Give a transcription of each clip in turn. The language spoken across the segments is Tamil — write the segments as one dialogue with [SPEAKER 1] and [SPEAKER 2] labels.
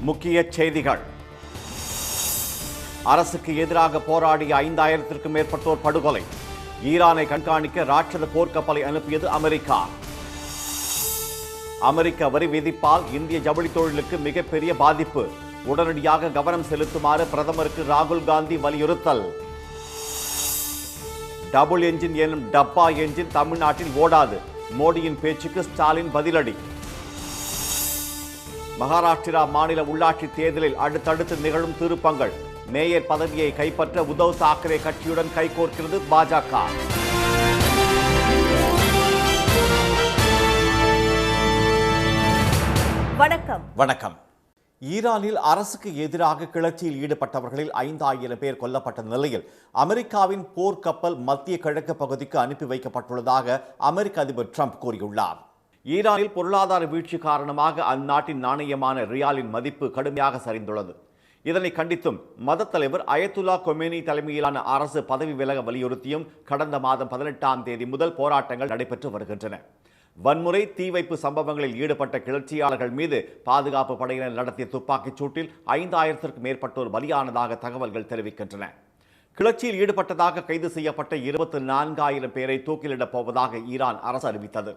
[SPEAKER 1] முக்கிய செய்திகள். அரசுக்கு எதிராக போராடிய 5000க்கும் மேற்பட்டோர் படுகொலை. ஈரானை கண்காணிக்க ராட்சத போர்க்கப்பலை அனுப்பியது அமெரிக்கா. அமெரிக்க வரி விதிப்பால் இந்திய ஜவுளி தொழிலுக்கு மிகப்பெரிய பாதிப்பு. உடனடியாக கவனம் செலுத்துமாறு பிரதமருக்கு ராகுல் காந்தி வலியுறுத்தல். டபுள் என்ஜின் எனும் டப்பா என்ஜின் தமிழ்நாட்டில் ஓடாது. மோடியின் பேச்சுக்கு ஸ்டாலின் பதிலடி. மகாராஷ்டிரா மாநில உள்ளாட்சி தேர்தலில் அடுத்தடுத்து நிகழும் திருப்பங்கள். மேயர் பதவியை கைப்பற்ற உத்தவ் தாக்கரே கட்சியுடன் கைகோர்க்கிறது பாஜக. வணக்கம். ஈரானில் அரசுக்கு எதிராக கிளர்ச்சியில் ஈடுபட்டவர்களில் 5000 பேர் கொல்லப்பட்ட நிலையில் அமெரிக்காவின் போர்க்கப்பல் மத்திய கிழக்கு பகுதிக்கு அனுப்பி வைக்கப்பட்டுள்ளதாக அமெரிக்க அதிபர் ட்ரம்ப் கூறியுள்ளார். ஈரானில் பொருளாதார வீழ்ச்சி காரணமாக அந்நாட்டின் நாணயமான ரியாலின் மதிப்பு கடுமையாக சரிந்துள்ளது. இதனை கண்டித்தும் மத தலைவர் அயத்துல்லா கொமேனி தலைமையிலான அரசு பதவி விலக வலியுறுத்தியும் கடந்த மாதம் 18ஆம் தேதி முதல் போராட்டங்கள் நடைபெற்று வருகின்றன. வன்முறை தீ வைப்பு சம்பவங்களில் ஈடுபட்ட கிளர்ச்சியாளர்கள் மீது பாதுகாப்பு படையினர் நடத்திய துப்பாக்கிச் சூட்டில் 5000க்கும் மேற்பட்டோர் பலியானதாக தகவல்கள் தெரிவிக்கின்றன. கிளர்ச்சியில் ஈடுபட்டதாக கைது செய்யப்பட்ட 24000 பேரை தூக்கிலிடப் போவதாக ஈரான் அரசு அறிவித்தது.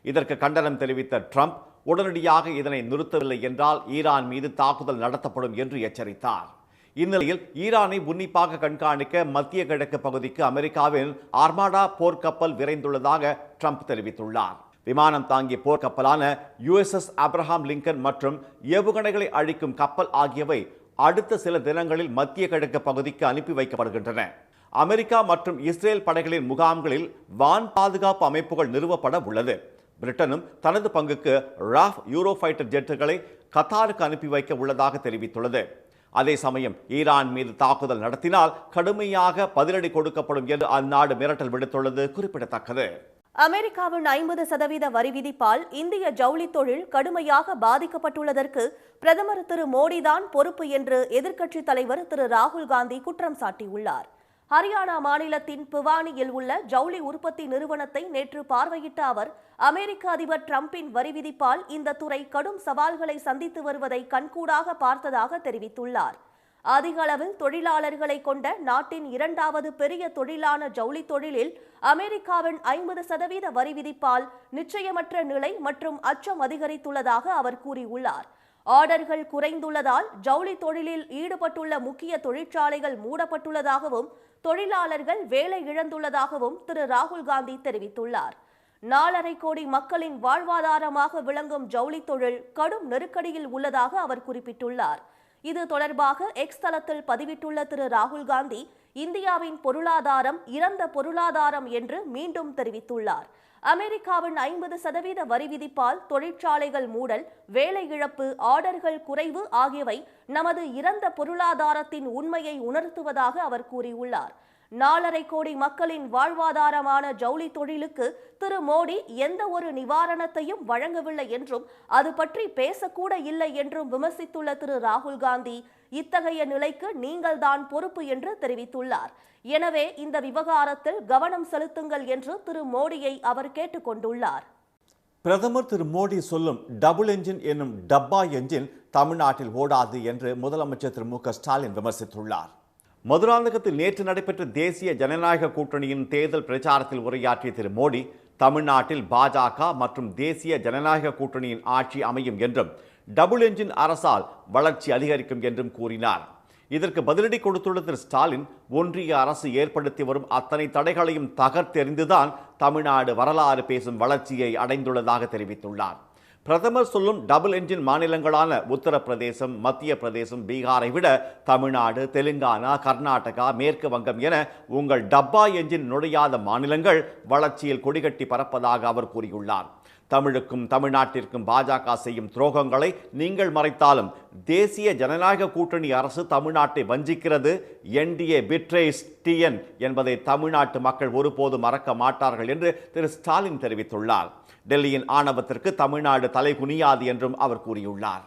[SPEAKER 1] இதற்கு கண்டனம் தெரிவித்த ட்ரம்ப் உடனடியாக இதனை நிறுத்தவில்லை என்றால் ஈரான் மீது தாக்குதல் நடத்தப்படும் என்று எச்சரித்தார். இந்நிலையில் ஈரானை உன்னிப்பாக கண்காணிக்க மத்திய கிழக்கு பகுதிக்கு அமெரிக்காவின் ஆர்மாடா போர்க்கப்பல் விரைந்துள்ளதாக ட்ரம்ப் தெரிவித்துள்ளார். விமானம் தாங்கிய போர்க்கப்பலான USS ஆப்ரஹாம் லிங்கன் மற்றும் ஏவுகணைகளை அழிக்கும் கப்பல் ஆகியவை அடுத்த சில தினங்களில் மத்திய கிழக்கு பகுதிக்கு அனுப்பி வைக்கப்படுகின்றன. அமெரிக்கா மற்றும் இஸ்ரேல் படைகளின் முகாம்களில் வான் பாதுகாப்பு அமைப்புகள் நிறுவப்பட உள்ளது. பிரிட்டனும் தனது பங்குக்கு ராஃப் யூரோஃபைட்டர் ஜெட்டுகளை கத்தாருக்கு அனுப்பி வைக்க உள்ளதாக தெரிவித்துள்ளது. அதே சமயம் ஈரான் மீது தாக்குதல் நடத்தினால் கடுமையாக பதிலடி கொடுக்கப்படும் என்று அந்நாடு மிரட்டல் விடுத்துள்ளது குறிப்பிடத்தக்கது.
[SPEAKER 2] அமெரிக்காவின் 50% வரி விதிப்பால் இந்திய ஜவுளி தொழில் கடுமையாக பாதிக்கப்பட்டுள்ளதற்கு பிரதமர் திரு மோடிதான் பொறுப்பு என்று எதிர்க்கட்சித் தலைவர் திரு ராகுல் காந்தி குற்றம் சாட்டியுள்ளார். ஹரியானா மாநிலத்தின் பிவானியில் உள்ள ஜவுளி உற்பத்தி நிறுவனத்தை நேற்று பார்வையிட்ட அவர் அமெரிக்க அதிபர் டிரம்பின் வரி விதிப்பால் இந்த துறை கடும் சவால்களை சந்தித்து வருவதை கண்கூடாக பார்த்ததாக தெரிவித்துள்ளார். அதிக அளவில் தொழிலாளர்களை கொண்ட நாட்டின் 2வது பெரிய தொழிலான ஜவுளி தொழிலில் அமெரிக்காவின் 50% வரி விதிப்பால் நிச்சயமற்ற நிலை மற்றும் அச்சம் அதிகரித்துள்ளதாக அவர் கூறியுள்ளார். ஆர்டர்கள் குறைந்துள்ளதால் ஜவுளி தொழிலில் ஈடுபட்டுள்ள முக்கிய தொழிற்சாலைகள் மூடப்பட்டுள்ளதாகவும் தொழிலாளர்கள் வேலை இழந்துள்ளதாகவும் திரு ராகுல் காந்தி தெரிவித்துள்ளார். 4.5 கோடி மக்களின் வாழ்வாதாரமாக விளங்கும் ஜவுளி தொழில் கடும் நெருக்கடியில் உள்ளதாக அவர் குறிப்பிட்டுள்ளார். இது தொடர்பாக எக்ஸ் தளத்தில் பதிவிட்டுள்ள திரு ராகுல் காந்தி இந்தியாவின் பொருளாதாரம் இறந்த பொருளாதாரம் என்று மீண்டும் தெரிவித்துள்ளார். அமெரிக்காவின் 50% வரி விதிப்பால் தொழிற்சாலைகள் மூடல், வேலை இழப்பு, ஆர்டர்கள் குறைவு ஆகியவை நமது இறந்த பொருளாதாரத்தின் உண்மையை உணர்த்துவதாக அவர் கூறியுள்ளார். 4.5 கோடி மக்களின் வாழ்வாதாரமான ஜவுளி தொழிலுக்கு திரு மோடி எந்த ஒரு நிவாரணத்தையும் வழங்கவில்லை என்றும் அது பற்றி பேசக்கூட இல்லை என்றும் விமர்சித்துள்ள திரு ராகுல் காந்தி இத்தகைய நிலைக்கு நீங்கள் தான் பொறுப்பு என்று தெரிவித்துள்ளார். எனவே இந்த விவகாரத்தில் கவனம் செலுத்துங்கள் என்று திரு மோடியை அவர் கேட்டுக்கொண்டுள்ளார்.
[SPEAKER 1] பிரதமர் திரு மோடி சொல்லும் டபுள் என்ஜின் என்னும் டப்பா என்ஜின் தமிழ்நாட்டில் ஓடாது என்று முதலமைச்சர் திரு மு.க. ஸ்டாலின் விமர்சித்துள்ளார். மதுராந்தகத்தில் நேற்று நடைபெற்ற தேசிய ஜனநாயக கூட்டணியின் தேர்தல் பிரச்சாரத்தில் உரையாற்றிய திரு மோடி தமிழ்நாட்டில் பாஜக மற்றும் தேசிய ஜனநாயக கூட்டணியின் ஆட்சி அமையும் என்றும் டபுள் என்ஜின் அரசால் வளர்ச்சி அதிகரிக்கும் என்றும் கூறினார். இதற்கு பதிலடி கொடுத்துள்ள திரு ஸ்டாலின் ஒன்றிய அரசு ஏற்படுத்தி வரும் அத்தனை தடைகளையும் தகர்த்தெறிந்துதான் தமிழ்நாடு வரலாறு பேசும் வளர்ச்சியை அடைந்துள்ளதாக தெரிவித்துள்ளார். பிரதமர் சொல்லும் டபுள் என்ஜின் மாநிலங்களான உத்தரப்பிரதேசம், மத்திய பிரதேசம், பீகாரை விட தமிழ்நாடு, தெலுங்கானா, கர்நாடகா, மேற்கு வங்கம் என உங்கள் டப்பா என்ஜின் நுழையாத மாநிலங்கள் வளர்ச்சியில் கொடிகட்டி பறப்பதாக அவர் கூறியுள்ளார். தமிழுக்கும் தமிழ்நாட்டிற்கும் பாஜக செய்யும் துரோகங்களை நீங்கள் மறைத்தாலும் தேசிய ஜனநாயக கூட்டணி அரசு தமிழ்நாட்டை வஞ்சிக்கிறது. NDA betrays TN என்பதை தமிழ்நாட்டு மக்கள் ஒருபோது மறக்க மாட்டார்கள் என்று திரு ஸ்டாலின் தெரிவித்துள்ளார். டெல்லியின் ஆணவத்திற்கு தமிழ்நாடு தலை குனியாது என்றும் அவர் கூறியுள்ளார்.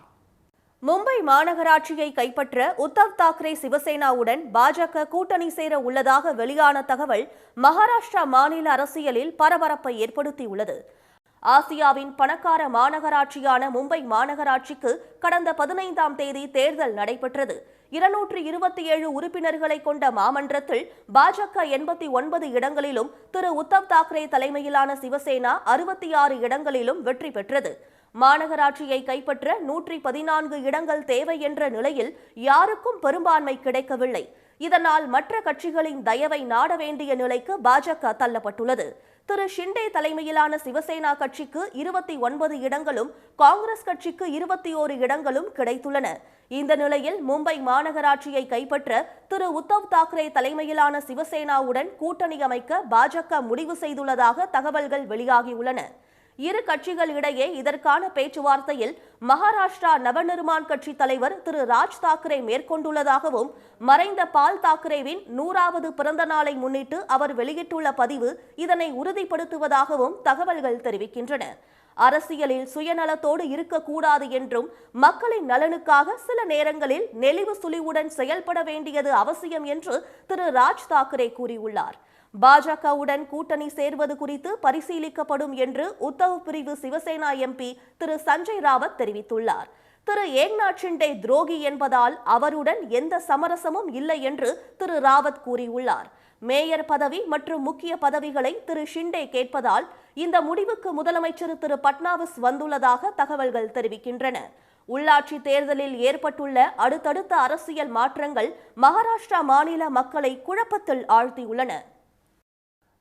[SPEAKER 2] மும்பை மாநகராட்சியை கைப்பற்ற உத்தவ் தாக்கரே சிவசேனாவுடன் பாஜக கூட்டணி சேர உள்ளதாக வெளியான தகவல் மகாராஷ்டிரா மாநில அரசியலில் பரபரப்பை ஏற்படுத்தியுள்ளது. ஆசியாவின் பணக்கார மாநகராட்சியான மும்பை மாநகராட்சிக்கு கடந்த 15ஆம் தேதி தேர்தல் நடைபெற்றது. 227 உறுப்பினர்களை கொண்ட மாமன்றத்தில் பாஜக 89 இடங்களிலும், திரு உத்தவ் தாக்கரே தலைமையிலான சிவசேனா 66 இடங்களிலும் வெற்றி பெற்றது. மாநகராட்சியை கைப்பற்ற 114 இடங்கள் தேவை என்ற நிலையில் யாருக்கும் பெரும்பான்மை கிடைக்கவில்லை. இதனால் மற்ற கட்சிகளின் தயவை நாட வேண்டிய நிலைக்கு பாஜக தள்ளப்பட்டுள்ளது. திரு ஷிண்டே தலைமையிலான சிவசேனா கட்சிக்கு 29 இடங்களும், காங்கிரஸ் கட்சிக்கு 21 இடங்களும் கிடைத்துள்ளன. இந்த நிலையில் மும்பை மாநகராட்சியை கைப்பற்ற திரு உத்தவ் தாக்கரே தலைமையிலான சிவசேனாவுடன் கூட்டணி அமைக்க பாஜக முடிவு செய்துள்ளதாக தகவல்கள் வெளியாகியுள்ளன. இரு கட்சிகளிடையே இதற்கான பேச்சுவார்த்தையில் மகாராஷ்டிரா நவநிர்மாண் கட்சி தலைவர் திரு ராஜ் தாக்கரே மேற்கொண்டுள்ளதாகவும், மறைந்த பால் தாக்கரேவின் 100வது பிறந்த நாளை முன்னிட்டு அவர் வெளியிட்டுள்ள பதிவு இதனை உறுதிப்படுத்துவதாகவும் தகவல்கள் தெரிவிக்கின்றன. அரசியலில் சுயநலத்தோடு இருக்கக்கூடாது என்றும், மக்களின் நலனுக்காக சில நேரங்களில் நெளிவு சுழிவுடன் செயல்பட வேண்டியது அவசியம் என்று திரு ராஜ் தாக்கரே கூறியுள்ளார். பாஜகவுடன் கூட்டணி சேர்வது குறித்து பரிசீலிக்கப்படும் என்று உத்தவ் பிரிவு சிவசேனா எம்பி திரு சஞ்சய் ராவத் தெரிவித்துள்ளார். திரு ஏக்நாத் ஷிண்டே துரோகி என்பதால் அவருடன் எந்த சமரசமும் இல்லை என்று திரு ராவத் கூறியுள்ளார். மேயர் பதவி மற்றும் முக்கிய பதவிகளை திரு ஷிண்டே கேட்பதால் இந்த முடிவுக்கு முதலமைச்சர் திரு பட்னாவிஸ் வந்துள்ளதாக தகவல்கள் தெரிவிக்கின்றன. உள்ளாட்சி தேர்தலில் ஏற்பட்டுள்ள அடுத்தடுத்த அரசியல் மாற்றங்கள் மகாராஷ்டிரா மாநில மக்களை குழப்பத்தில் ஆழ்த்தியுள்ளன.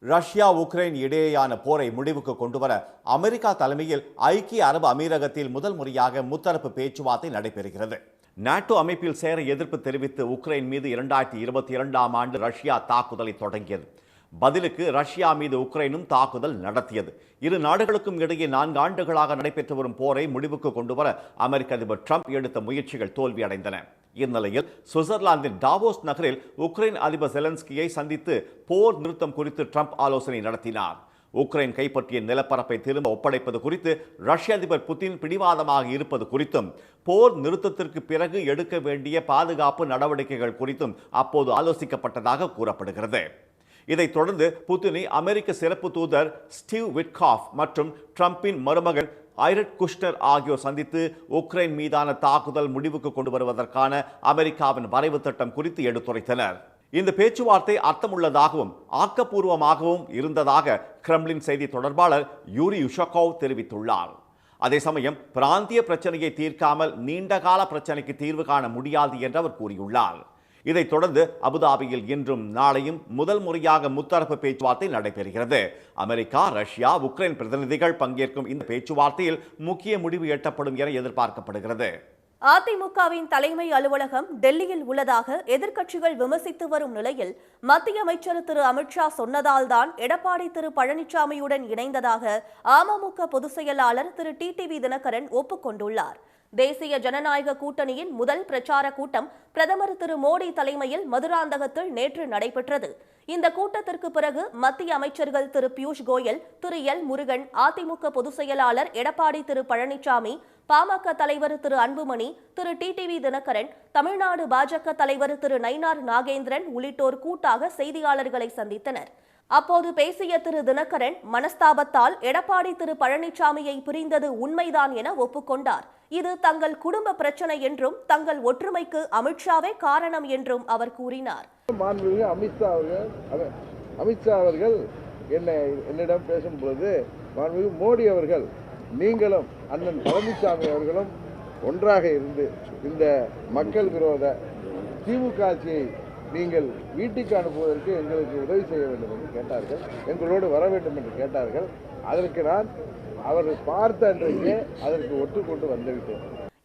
[SPEAKER 1] ரஷ்யா உக்ரைன் இடையேயான போரை முடிவுக்கு கொண்டுவர அமெரிக்கா தலைமையில் ஐக்கிய அரபு அமீரகத்தில் முதல் முறையாக முத்தரப்பு பேச்சுவார்த்தை நடைபெறுகிறது. நாட்டோ அமைப்பில் சேர எதிர்ப்பு தெரிவித்து உக்ரைன் மீது 2022ஆம் ஆண்டு ரஷ்யா தாக்குதலை தொடங்கியது. பதிலுக்கு ரஷ்யா மீது உக்ரைனும் தாக்குதல் நடத்தியது. இரு நாடுகளுக்கும் இடையே 4 ஆண்டுகளாக நடைபெற்று வரும் போரை முடிவுக்கு கொண்டுவர அமெரிக்க அதிபர் ட்ரம்ப் எடுத்த முயற்சிகள் தோல்வியடைந்தன. இந்நிலையில் சுவிட்சர்லாந்தின் டாவோஸ் நகரில் உக்ரைன் அதிபர் செலன்ஸ்கியை சந்தித்து போர் நிறுத்தம் குறித்து ட்ரம்ப் ஆலோசனை நடத்தினார். உக்ரைன் கைப்பற்றிய நிலப்பரப்பை திரும்ப ஒப்படைப்பது குறித்து ரஷ்ய அதிபர் புதின் பிடிவாதமாக இருப்பது குறித்தும், போர் நிறுத்தத்திற்கு பிறகு எடுக்க வேண்டிய பாதுகாப்பு நடவடிக்கைகள் குறித்தும் அப்போது ஆலோசிக்கப்பட்டதாக கூறப்படுகிறது. இதைத் தொடர்ந்து புதினை அமெரிக்க சிறப்பு தூதர் ஸ்டீவ் விட்காஃப் மற்றும் ட்ரம்பின் மருமகன் ஐரட் குஷ்னர் ஆகியோர் சந்தித்து உக்ரைன் மீதான தாக்குதல் முடிவுக்கு கொண்டு வருவதற்கான அமெரிக்காவின் வரைவு திட்டம் குறித்து எடுத்துரைத்தனர். இந்த பேச்சுவார்த்தை அர்த்தமுள்ளதாகவும் ஆக்கப்பூர்வமாகவும் இருந்ததாக கிரெம்ளின் செய்தி தொடர்பாளர் யூரி யுஷகோவ் தெரிவித்துள்ளார். அதே சமயம் பிராந்திய பிரச்சனையை தீர்க்காமல் நீண்டகால பிரச்சனைக்கு தீர்வு காண முடியாது என்று அவர் கூறியுள்ளார். இதைத் தொடர்ந்து அபுதாபியில் இன்றும் நாளையும் முதல் முறையாக முத்தரப்பு பேச்சுவார்த்தை நடைபெறுகிறது. அமெரிக்கா, ரஷ்யா, உக்ரைன் பிரதிநிதிகள் பங்கேற்கும் இந்த பேச்சுவார்த்தையில் முக்கிய முடிவு எட்டப்படும் என எதிர்பார்க்கப்படுகிறது.
[SPEAKER 2] அதிமுகவின் தலைமை அலுவலகம் டெல்லியில் உள்ளதாக எதிர்க்கட்சிகள் விமர்சித்து வரும் நிலையில் மத்திய அமைச்சர் திரு அமித்ஷா சொன்னதால்தான் எடப்பாடி திரு பழனிசாமியுடன் இணைந்ததாக அமமுக பொதுச் செயலாளர் திரு டிடிவி தினகரன் ஒப்புக்கொண்டுள்ளார். தேசிய ஜனநாயக கூட்டணியின் முதல் பிரச்சார கூட்டம் பிரதமர் திரு மோடி தலைமையில் மதுராந்தகத்தில் நேற்று நடைபெற்றது. இந்த கூட்டத்திற்கு பிறகு மத்திய அமைச்சர்கள் திரு பியூஷ் கோயல், திரு எல் முருகன், அதிமுக பொதுச் செயலாளர் எடப்பாடி திரு பழனிசாமி, பாமக தலைவர் திரு அன்புமணி, திரு டிடிவி தினகரன், தமிழ்நாடு பாஜக தலைவர் திரு நயினார் நாகேந்திரன் உள்ளிட்டோர் கூட்டாக செய்தியாளர்களை சந்தித்தனர். அப்போது பேசிய திரு தினகரன், மனஸ்தாபத்தால் எடப்பாடி திரு பழனிசாமியை பிரிந்தது உண்மைதான் என ஒப்புக்கொண்டார். இது தங்கள் குடும்ப பிரச்சனை என்றும், தங்கள் ஒற்றுமைக்கு அமித்ஷாவே காரணம் என்றும் அவர் கூறினார்.
[SPEAKER 3] அமித்ஷா அவர்கள் என்னிடம் பேசும் பொழுது மாண்புமிகு மோடி அவர்கள், நீங்களும் அண்ணன் பழனிசாமி அவர்களும் ஒன்றாக இருந்து இந்த மக்கள் விரோத திமுக ஆட்சியை நீங்கள் வீட்டுக்கு அனுப்புவதற்கு எங்களுக்கு உதவி செய்ய வேண்டும் என்று கேட்டார்கள். எங்களோடு வர வேண்டும் என்று கேட்டார்கள். அதற்கு நான் அவர்கள் பார்த்த அன்றைக்கே அதற்கு ஒற்றுக்கொண்டு வந்துவிட்டேன்.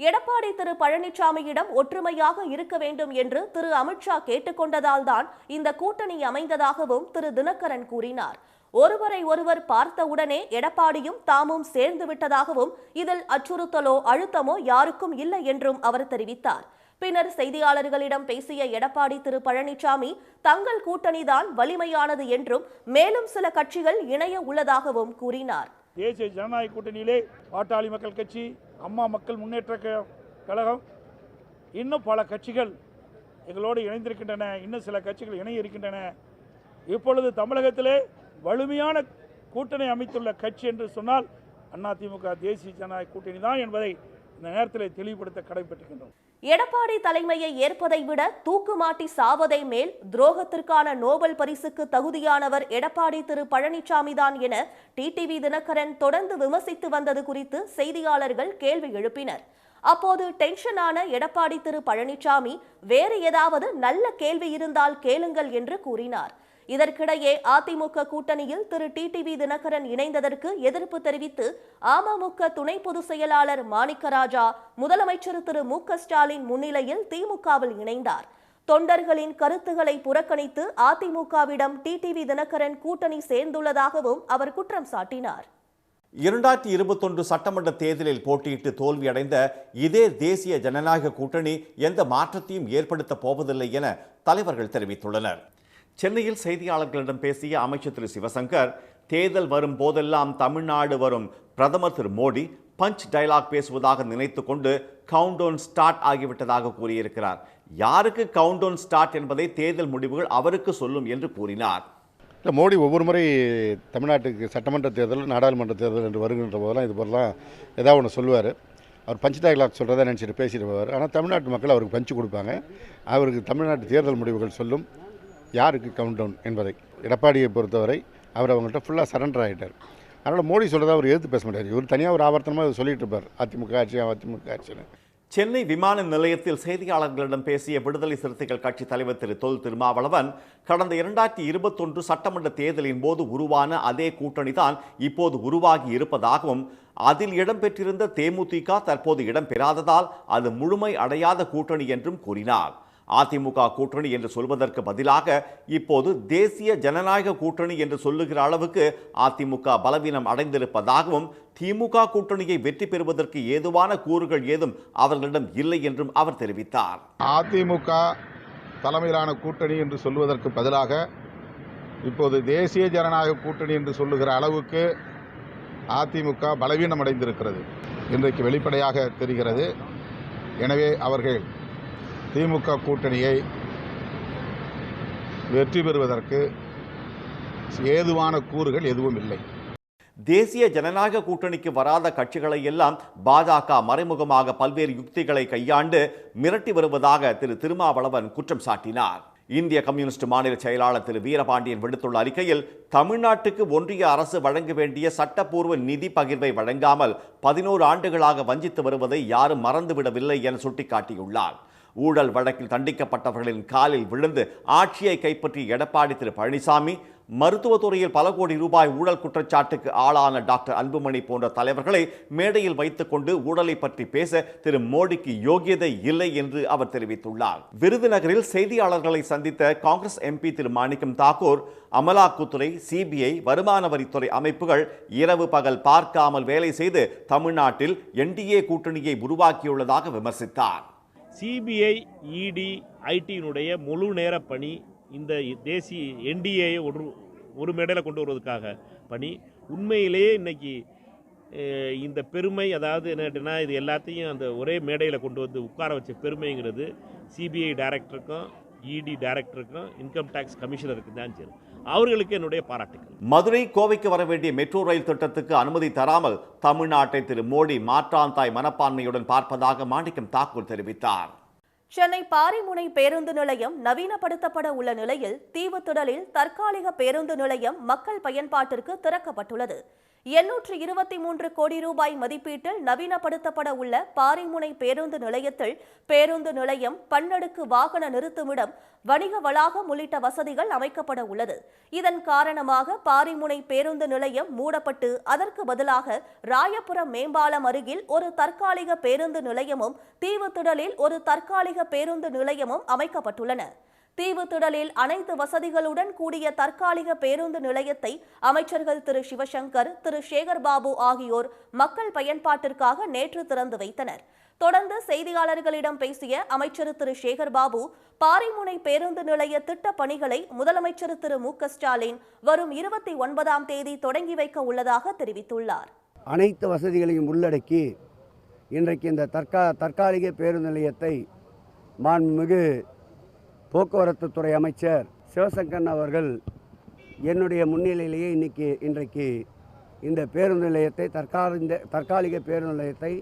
[SPEAKER 2] எடப்பாடி திரு பழனிசாமியிடம் ஒற்றுமையாக இருக்க வேண்டும் என்று திரு அமித்ஷா கேட்டுக்கொண்டதால் தான் இந்த கூட்டணி அமைந்ததாகவும் திரு தினகரன் கூறினார். ஒருவரை ஒருவர் பார்த்தவுடனே எடப்பாடியும் தாமும் சேர்ந்து விட்டதாகவும், இதில் அச்சுறுத்தலோ அழுத்தமோ யாருக்கும் இல்லை என்றும் அவர் தெரிவித்தார். பின்னர் செய்தியாளர்களிடம் பேசிய எடப்பாடி திரு பழனிசாமி, தங்கள் கூட்டணிதான் வலிமையானது என்றும், மேலும் சில கட்சிகள் இணைய உள்ளதாகவும் கூறினார்.
[SPEAKER 4] தேசிய ஜனநாயக கூட்டணியிலே பாட்டாளி மக்கள் கட்சி, அம்மா மக்கள் முன்னேற்ற கழகம், இன்னும் பல கட்சிகள் எங்களோடு இணைந்திருக்கின்றன. இன்னும் சில கட்சிகள் இணைய இருக்கின்றன. இப்பொழுது தமிழகத்திலே வலிமையான கூட்டணி அமைத்துள்ள கட்சி என்று சொன்னால் அதிமுக தேசிய ஜனநாயக கூட்டணி தான் என்பதை இந்த நேரத்தில் தெளிவுபடுத்த கடமைப்பட்டிருக்கின்றோம்.
[SPEAKER 2] எடப்பாடி தலைமையை ஏற்பதை விட தூக்குமாட்டி சாவதை மேல் துரோகத்திற்கான நோபல் பரிசுக்கு தகுதியானவர் எடப்பாடி திரு பழனிசாமி தான் என டிடிவி தினகரன் தொடர்ந்து விமர்சித்து வந்தது குறித்து செய்தியாளர்கள் கேள்வி எழுப்பினர். அப்போது டென்ஷனான எடப்பாடி திரு பழனிசாமி வேறு ஏதாவது நல்ல கேள்வி இருந்தால் கேளுங்கள் என்று கூறினார். இதற்கிடையே அதிமுக கூட்டணியில் திரு டிடிவி தினகரன் இணைந்ததற்கு எதிர்ப்பு தெரிவித்து அமமுக துணை பொதுச் செயலாளர் மாணிக்கராஜா முதலமைச்சர் திரு மு.க.ஸ்டாலின் முன்னிலையில் திமுகவில் இணைந்தார். தொண்டர்களின் கருத்துக்களை புறக்கணித்து அதிமுகவிடம் டிடிவி தினகரன் கூட்டணி சேர்ந்துள்ளதாகவும் அவர் குற்றம் சாட்டினார்.
[SPEAKER 1] 2021 சட்டமன்ற தேர்தலில் போட்டியிட்டு தோல்வியடைந்த இதே தேசிய ஜனநாயக கூட்டணி எந்த மாற்றத்தையும் ஏற்படுத்தப் போவதில்லை என தலைவர்கள் தெரிவித்துள்ளனர். சென்னையில் செய்தியாளர்களிடம் பேசிய அமைச்சர் திரு சிவசங்கர், தேர்தல் வரும் போதெல்லாம் தமிழ்நாடு வரும் பிரதமர் திரு மோடி பஞ்ச் டயலாக் பேசுவதாக நினைத்து கொண்டு கவுண்டவுன் ஸ்டார்ட் ஆகிவிட்டதாக கூறியிருக்கிறார். யாருக்கு கவுண்டவுன் ஸ்டார்ட் என்பதை தேர்தல் முடிவுகள் அவருக்கு சொல்லும் என்று கூறினார்.
[SPEAKER 5] இல்லை, மோடி ஒவ்வொரு முறை தமிழ்நாட்டுக்கு சட்டமன்ற தேர்தல் நாடாளுமன்ற தேர்தல் என்று வருகின்ற போதெல்லாம் இது போலலாம் ஏதாவது ஒன்று சொல்லுவார். அவர் பஞ்ச் டயலாக் சொல்கிறதா நினச்சிட்டு பேசிட்டு போவார். ஆனால் தமிழ்நாட்டு மக்கள் அவருக்கு பஞ்சு கொடுப்பாங்க. அவருக்கு தமிழ்நாட்டு தேர்தல் முடிவுகள் சொல்லும் யாருக்கு கவுண்டவுன் என்பதை. எடப்பாடியை பொறுத்தவரை அவர் அவங்கள்ட்ட ஃபுல்லாக சரண்டர் ஆகிட்டார். அதனால் மோடி சொல்கிறத அவர் எதிர்த்து பேச மாட்டார். இவர் தனியாக ஒரு ஆவர்த்தனமாக சொல்லிட்டு இருப்பார், அதிமுக ஆட்சின்னு.
[SPEAKER 1] சென்னை விமான நிலையத்தில் செய்தியாளர்களிடம் பேசிய விடுதலை சிறுத்தைகள் கட்சி தலைவர் திரு தொல் திருமாவளவன், கடந்த 2021 சட்டமன்ற தேர்தலின் போது உருவான அதே கூட்டணி தான் இப்போது உருவாகி இருப்பதாகவும், அதில் இடம்பெற்றிருந்த தேமுதிக தற்போது இடம்பெறாததால் அது முழுமை அடையாத கூட்டணி என்றும் கூறினார். அதிமுக கூட்டணி என்று சொல்வதற்கு பதிலாக இப்போது தேசிய ஜனநாயக கூட்டணி என்று சொல்லுகிற அளவுக்கு அதிமுக பலவீனம் அடைந்திருப்பதாகவும், திமுக கூட்டணியை வெற்றி பெறுவதற்கு ஏதுவான கூறுகள் ஏதும் அவர்களிடம் இல்லை என்றும் அவர் தெரிவித்தார்.
[SPEAKER 6] அதிமுக தலைமையிலான கூட்டணி என்று சொல்வதற்கு பதிலாக இப்போது தேசிய ஜனநாயக கூட்டணி என்று சொல்லுகிற அளவுக்கு அதிமுக பலவீனம் அடைந்திருக்கிறது இன்றைக்கு வெளிப்படையாக தெரிகிறது. எனவே அவர்கள் திமுக கூட்டணியை வெற்றி பெறுவதற்கு ஏதுவான கூறுகள் எதுவும் இல்லை.
[SPEAKER 1] தேசிய ஜனநாயக கூட்டணிக்கு வராத கட்சிகளை எல்லாம் பாஜக மறைமுகமாக பல்வேறு யுக்திகளை கையாண்டு மிரட்டி வருவதாக திரு திருமாவளவன் குற்றம் சாட்டினார். இந்திய கம்யூனிஸ்ட் மாநில செயலாளர் திரு வீரபாண்டியன் விடுத்துள்ள அறிக்கையில், தமிழ்நாட்டுக்கு ஒன்றிய அரசு வழங்க வேண்டிய சட்டப்பூர்வ நிதி பகிர்வை வழங்காமல் 11 ஆண்டுகளாக வஞ்சித்து வருவதை யாரும் மறந்துவிடவில்லை என சுட்டிக்காட்டியுள்ளார். ஊழல் வழக்கில் தண்டிக்கப்பட்டவர்களின் காலில் விழுந்து ஆட்சியை கைப்பற்றிய எடப்பாடி திரு பழனிசாமி, மருத்துவத்துறையில் பல கோடி ரூபாய் ஊழல் குற்றச்சாட்டுக்கு ஆளான டாக்டர் அன்புமணி போன்ற தலைவர்களை மேடையில் வைத்துக் கொண்டு ஊழலை பற்றி பேச திரு மோடிக்கு யோகியதை இல்லை என்று அவர் தெரிவித்துள்ளார். விருதுநகரில் செய்தியாளர்களை சந்தித்த காங்கிரஸ் எம்பி திரு மாணிக்கம் தாக்கூர், அமலாக்கத்துறை, சிபிஐ, வருமான வரித்துறை அமைப்புகள் இரவு பகல் பார்க்காமல் வேலை செய்து தமிழ்நாட்டில் என்டிஏ கூட்டணியை உருவாக்கியுள்ளதாக விமர்சித்தார்.
[SPEAKER 7] சிபிஐ, இடி, ஐடியினுடைய முழு நேர பணி இந்த தேசிய என்டிஏயை ஒரு மேடையில் கொண்டு வருவதற்காக பணி. உண்மையிலேயே இன்னைக்கு இந்த பெருமை, அதாவது என்னட்டுன்னா இது எல்லாத்தையும் அந்த ஒரே மேடையில் கொண்டு வந்து உட்கார வச்ச பெருமைங்கிறது சிபிஐ டைரக்டருக்கும், இடி டைரக்டருக்கும், இன்கம் டேக்ஸ் கமிஷனருக்கு தான் சரி. அவர்களுக்கு என்னுடைய பாராட்டுகள்.
[SPEAKER 1] மதுரை கோவைக்கு வர வேண்டிய மெட்ரோ ரயில் திட்டத்துக்கு அனுமதி தராமல் தமிழ்நாட்டை திரு மோடி மாற்றாந்தாய் மனப்பான்மையுடன் பார்ப்பதாக மாணிக்கம் தாக்கூர் தெரிவித்தார்.
[SPEAKER 2] சென்னை பாரிமுனை பேருந்து நிலையம் நவீனப்படுத்தப்பட உள்ள நிலையில் தீவுத்திடலில் தற்காலிக பேருந்து நிலையம் மக்கள் பயன்பாட்டிற்கு திறக்கப்பட்டுள்ளது. 823 கோடி ரூபாய் மதிப்பீட்டில் நவீனப்படுத்தப்பட உள்ள பாரிமுனை பேருந்து நிலையத்தில் பேருந்து நிலையம், பன்னடுக்கு வாகன நிறுத்துமிடம், வணிக வளாகம் உள்ளிட்ட வசதிகள் அமைக்கப்பட உள்ளது. இதன் காரணமாக பாரிமுனை பேருந்து நிலையம் மூடப்பட்டு அதற்கு பதிலாக ராயபுரம் மேம்பாலம் அருகில் ஒரு தற்காலிக பேருந்து நிலையமும் தீவுத்திடலில் ஒரு தற்காலிக பேருந்து நிலையமும் அமைக்கப்பட்டுள்ளன. தீவுத்திடலில் அனைத்து வசதிகளுடன் கூடிய தற்காலிக பேருந்து நிலையத்தை அமைச்சர்கள் திரு சிவசங்கர், திரு சேகர்பாபு ஆகியோர் மக்கள் பயன்பாட்டிற்காக நேற்று திறந்து வைத்தனர். தொடர்ந்து செய்தியாளர்களிடம் பேசிய அமைச்சர் திரு சேகர்பாபு, பாரிமுனை பேருந்து நிலைய திட்ட பணிகளை முதலமைச்சர் திரு மு.க.ஸ்டாலின் வரும் 29ஆம் தேதி தொடங்கி வைக்க உள்ளதாக தெரிவித்துள்ளார்.
[SPEAKER 8] அனைத்து வசதிகளையும் உள்ளடக்கி இன்றைக்கு இந்த தற்காலிக பேருந்து நிலையத்தை மாண்புமிகு போக்குவரத்து துறை அமைச்சர் சிவசங்கர் அவர்கள் என்னுடைய முன்னிலையிலேயே இன்றைக்கு இந்த பேருந்து நிலையத்தை தற்காலிக பேருந்து நிலையத்தை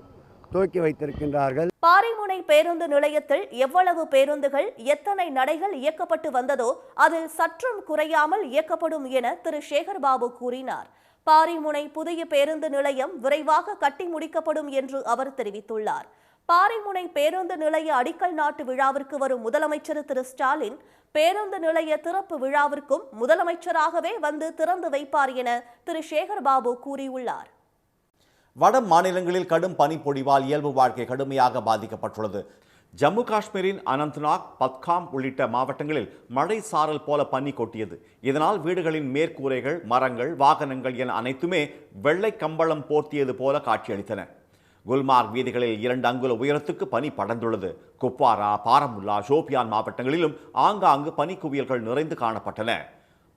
[SPEAKER 8] துவக்கி வைத்திருக்கின்றார்கள்.
[SPEAKER 2] பாரிமுனை பேருந்து நிலையத்தில் எவ்வளவு பேருந்துகள் எத்தனை நடைகள் இயக்கப்பட்டு வந்ததோ அதில் சற்றும் குறையாமல் இயக்கப்படும் என திரு சேகர்பாபு கூறினார். பாரிமுனை புதிய பேருந்து நிலையம் விரைவாக கட்டி முடிக்கப்படும் என்று அவர் தெரிவித்துள்ளார். பாரிமுனை பேருந்து நிலைய அடிக்கல் நாட்டு விழாவிற்கு வரும் முதலமைச்சர் திரு ஸ்டாலின் பேருந்து நிலைய திறப்பு விழாவிற்கும் முதலமைச்சராகவே வந்து திறந்து வைப்பார் என திரு சேகர்பாபு கூறியுள்ளார்.
[SPEAKER 1] வட மாநிலங்களில் கடும் பனிப்பொழிவால் இயல்பு வாழ்க்கை கடுமையாக பாதிக்கப்பட்டுள்ளது. ஜம்மு காஷ்மீரின் அனந்த்நாக், பத்காம் உள்ளிட்ட மாவட்டங்களில் மழை சாரல் போல பனி கொட்டியது. இதனால் வீடுகளின் மேற்கூரைகள், மரங்கள், வாகனங்கள் என அனைத்துமே வெள்ளை கம்பளம் போர்த்தியது போல காட்சியளித்தன. குல்மார்க் வீதிகளில் 2 அங்குல உயரத்துக்கு பனி படர்ந்துள்ளது. குப்வாரா, பாரமுல்லா, ஷோபியான் மாவட்டங்களிலும் ஆங்காங்கு பனிக்குவியல்கள் நிறைந்து காணப்பட்டன.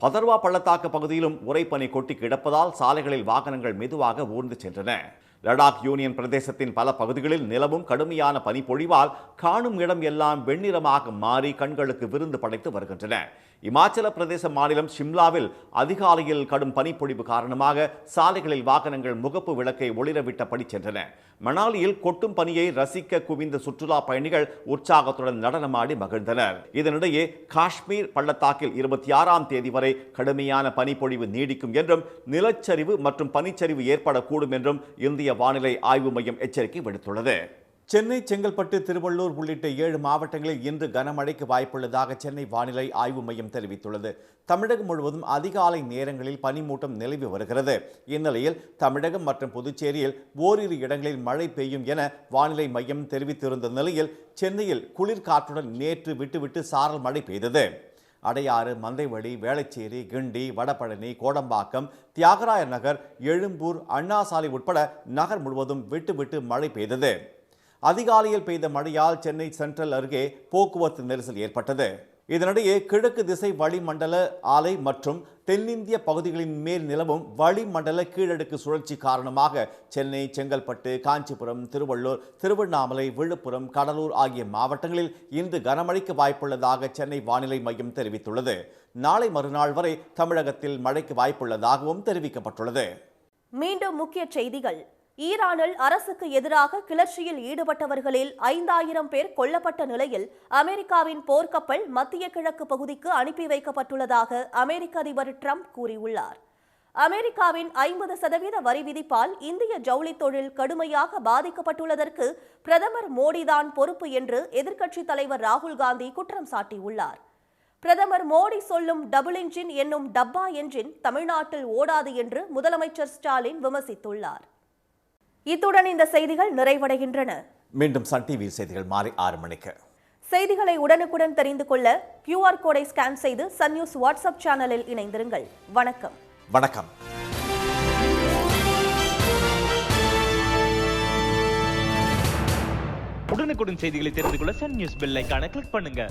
[SPEAKER 1] பதர்வா பள்ளத்தாக்கு பகுதியிலும் உறைபனி கொட்டி கிடப்பதால் சாலைகளில் வாகனங்கள் மெதுவாக ஊர்ந்து சென்றன. லடாக் யூனியன் பிரதேசத்தின் பல பகுதிகளில் நிலவும் கடுமையான பனிப்பொழிவால் காணும் இடம் எல்லாம் வெண்ணிறமாக மாறி கண்களுக்கு விருந்து படைத்து வருகின்றன. இமாச்சல பிரதேச மாநிலம் ஷிம்லாவில் அதிகாலையில் கடும் பனிப்பொழிவு காரணமாக சாலைகளில் வாகனங்கள் முகப்பு விளக்கை ஒளிரவிட்டபடி சென்றன. மணாலியில் கொட்டும் பனியை ரசிக்க குவிந்த சுற்றுலா பயணிகள் உற்சாகத்துடன் நடனமாடி மகிழ்ந்தனர். இதனிடையே காஷ்மீர் பள்ளத்தாக்கில் 26ஆம் தேதி வரை கடுமையான பனிப்பொழிவு நீடிக்கும் என்றும் நிலச்சரிவு மற்றும் பனிச்சரிவு ஏற்படக்கூடும் என்றும் இந்திய வானிலை ஆய்வு மையம் எச்சரிக்கை விடுத்துள்ளது. சென்னை, செங்கல்பட்டு, திருவள்ளூர் உள்ளிட்ட 7 மாவட்டங்களில் இன்று கனமழைக்கு வாய்ப்புள்ளதாக சென்னை வானிலை ஆய்வு மையம் தெரிவித்துள்ளது. தமிழகம் முழுவதும் அதிகாலை நேரங்களில் பனிமூட்டம் நிலவி வருகிறது. இந்நிலையில் தமிழகம் மற்றும் புதுச்சேரியில் ஓரிரு இடங்களில் மழை பெய்யும் என வானிலை மையம் தெரிவித்திருந்த நிலையில் சென்னையில் குளிர்காற்றுடன் நேற்று விட்டுவிட்டு சாரல் மழை பெய்தது. அடையாறு, மந்தைவெளி, வேளச்சேரி, கிண்டி, வடபழனி, கோடம்பாக்கம், தியாகராய நகர், எழும்பூர், அண்ணா சாலை உட்பட நகர் முழுவதும் விட்டு மழை பெய்தது. அதிகாலையில் பெய்த மழையால் சென்னை சென்ட்ரல் அருகே போக்குவரத்து நெரிசல் ஏற்பட்டது. இதனிடையே கிழக்கு திசை வளிமண்டல ஆலை மற்றும் தென்னிந்திய பகுதிகளின் மேல் நிலவும் வளிமண்டல கீழடுக்கு சுழற்சி காரணமாக சென்னை, செங்கல்பட்டு, காஞ்சிபுரம், திருவள்ளூர், திருவண்ணாமலை, விழுப்புரம், கடலூர் ஆகிய மாவட்டங்களில் இன்று கனமழைக்கு வாய்ப்புள்ளதாக சென்னை வானிலை மையம் தெரிவித்துள்ளது. நாளை மறுநாள் வரை தமிழகத்தில் மழைக்கு வாய்ப்புள்ளதாகவும் தெரிவிக்கப்பட்டுள்ளது.
[SPEAKER 2] மீண்டும் முக்கிய செய்திகள். ஈரானில் அரசுக்கு எதிராக கிளர்ச்சியில் ஈடுபட்டவர்களில் 5000 பேர் கொல்லப்பட்ட நிலையில் அமெரிக்காவின் போர்க்கப்பல் மத்திய கிழக்கு பகுதிக்கு அனுப்பி வைக்கப்பட்டுள்ளதாக அமெரிக்க அதிபர் ட்ரம்ப் கூறியுள்ளார். அமெரிக்காவின் 50% வரி விதிப்பால் இந்திய ஜவுளி தொழில் கடுமையாக பாதிக்கப்பட்டுள்ளதற்கு பிரதமர் மோடிதான் பொறுப்பு என்று எதிர்க்கட்சித் தலைவர் ராகுல் காந்தி குற்றம் சாட்டியுள்ளார். பிரதமர் மோடி சொல்லும் டபுள் என்ஜின் என்னும் டப்பா என்ஜின் தமிழ்நாட்டில் ஓடாது என்று முதலமைச்சர் ஸ்டாலின் விமர்சித்துள்ளார். இத்துடன் இந்த செய்திகள் நிறைவடைகின்றன.
[SPEAKER 1] மீண்டும் சன் டிவி செய்திகள் மாலை 6 மணிக்கு.
[SPEAKER 2] செய்திகளை உடனுக்குடன் தெரிந்து கொள்ள QR கோடை ஸ்கேன் செய்து சன் நியூஸ் வாட்ஸ்அப் சேனலில் இணைந்திருங்கள். வணக்கம்.
[SPEAKER 1] வணக்கம்.
[SPEAKER 9] உடனுக்குடன் செய்திகளை தெரிந்து கொள்ள சன் நியூஸ் பெல் ஐகானை கிளிக் பண்ணுங்க.